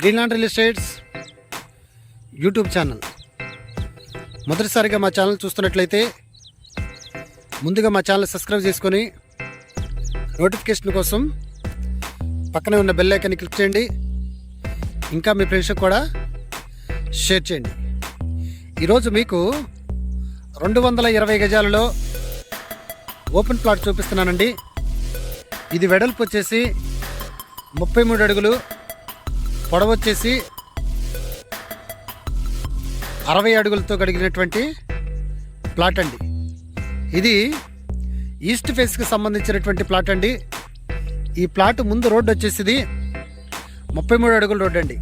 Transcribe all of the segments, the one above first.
Greenland real estates YouTube channel. మొదటిసారిగా మా channel చూస్తున్నట్లయితే ముందుగా మా ఛానల్ సబ్స్క్రైబ్ చేసుకొని నోటిఫికేషన్ కోసం పక్కనే ఉన్న బెల్ ఐకాన్ని క్లిక్ చేయండి. ఇంకా మీ ఫ్రెండ్స్కి కూడా షేర్ చేయండి. ఈరోజు మీకు 220 గజాలలో ఓపెన్ ప్లాట్ చూపిస్తున్నానండి. ఇది వెడల్పు వచ్చేసి 33 అడుగులు, పొడవు వచ్చేసి 60 అడుగులతో కలిగినటువంటి ప్లాట్ అండి. ఇది ఈస్ట్ ఫేస్కి సంబంధించినటువంటి ప్లాట్ అండి. ఈ ప్లాట్ ముందు రోడ్డు వచ్చేసి 33 అడుగుల రోడ్డు అండి.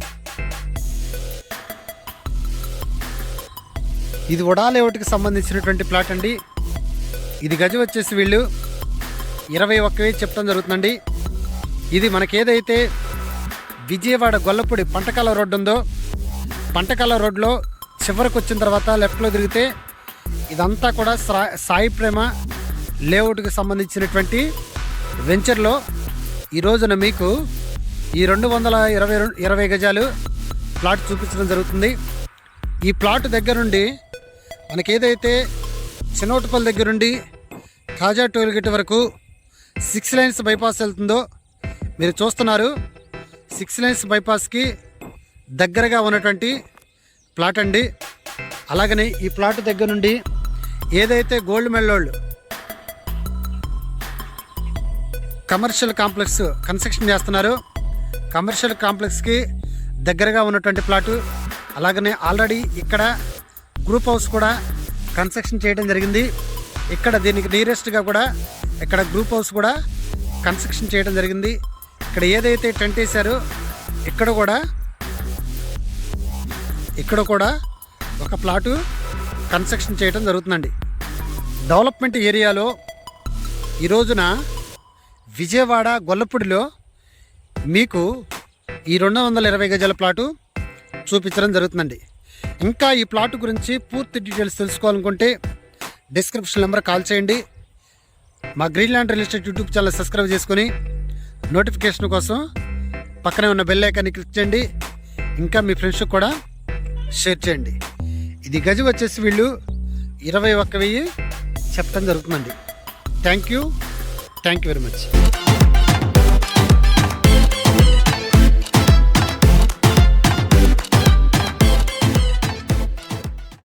ఇది వడా లేఅవుట్కి సంబంధించినటువంటి ప్లాట్ అండి. ఇది గజం వచ్చేసి వీళ్ళు 21,000 చెప్పడం జరుగుతుందండి. ఇది మనకేదైతే విజయవాడ గొల్లపూడి పంటకాల రోడ్డు ఉందో, పంటకాల రోడ్లో చివరికి వచ్చిన తర్వాత లెఫ్ట్లో తిరిగితే ఇదంతా కూడా సాయి ప్రేమ లేఅవుట్కి సంబంధించినటువంటి వెంచర్లో ఈ రోజున మీకు ఈ 220 గజాలు ప్లాట్ చూపించడం జరుగుతుంది. ఈ ప్లాట్ దగ్గర నుండి మనకేదైతే చిన్నోటుపల్లి దగ్గర నుండి కాజా టోల్గేట్ వరకు 6 లైన్స్ బైపాస్ వెళ్తుందో మీరు చూస్తున్నారు. 6 లైన్స్ బైపాస్కి దగ్గరగా ఉన్నటువంటి ప్లాట్ అండి. అలాగనే ఈ ప్లాట్ దగ్గర నుండి ఏదైతే గోల్డ్ మెల్లోళ్ళు కమర్షియల్ కాంప్లెక్స్ కన్స్ట్రక్షన్ చేస్తున్నారో కమర్షియల్ కాంప్లెక్స్కి దగ్గరగా ఉన్నటువంటి ప్లాటు, అలాగనే ఆల్రెడీ ఇక్కడ గ్రూప్ హౌస్ కూడా కన్స్ట్రక్షన్ చేయడం జరిగింది. ఇక్కడ దీనికి నియరెస్ట్గా కూడా ఇక్కడ గ్రూప్ హౌస్ కూడా కన్స్ట్రక్షన్ చేయడం జరిగింది. ఇక్కడ ఏదైతే టెంట్ వేశారో ఇక్కడ కూడా ఒక ప్లాటు కన్స్ట్రక్షన్ చేయడం జరుగుతుందండి. డెవలప్మెంట్ ఏరియాలో ఈ రోజున విజయవాడ గొల్లపూడిలో మీకు ఈ 220 గజాల ప్లాటు చూపించడం జరుగుతుందండి. ఇంకా ఈ ప్లాట్ గురించి పూర్తి డీటెయిల్స్ తెలుసుకోవాలనుకుంటే డిస్క్రిప్షన్ నెంబర్ కాల్ చేయండి. మా Greenland real estate YouTube channel subscribe చేసుకొని నోటిఫికేషన్ కోసం పక్కనే ఉన్న బెల్ ఐకాన్ని క్లిక్ చేయండి. ఇంకా మీ ఫ్రెండ్స్కి కూడా షేర్ చేయండి. ఇది గజం వచ్చేసి వీళ్ళు 21,000 చెప్పడం జరుగుతుందండి. Thank you very much.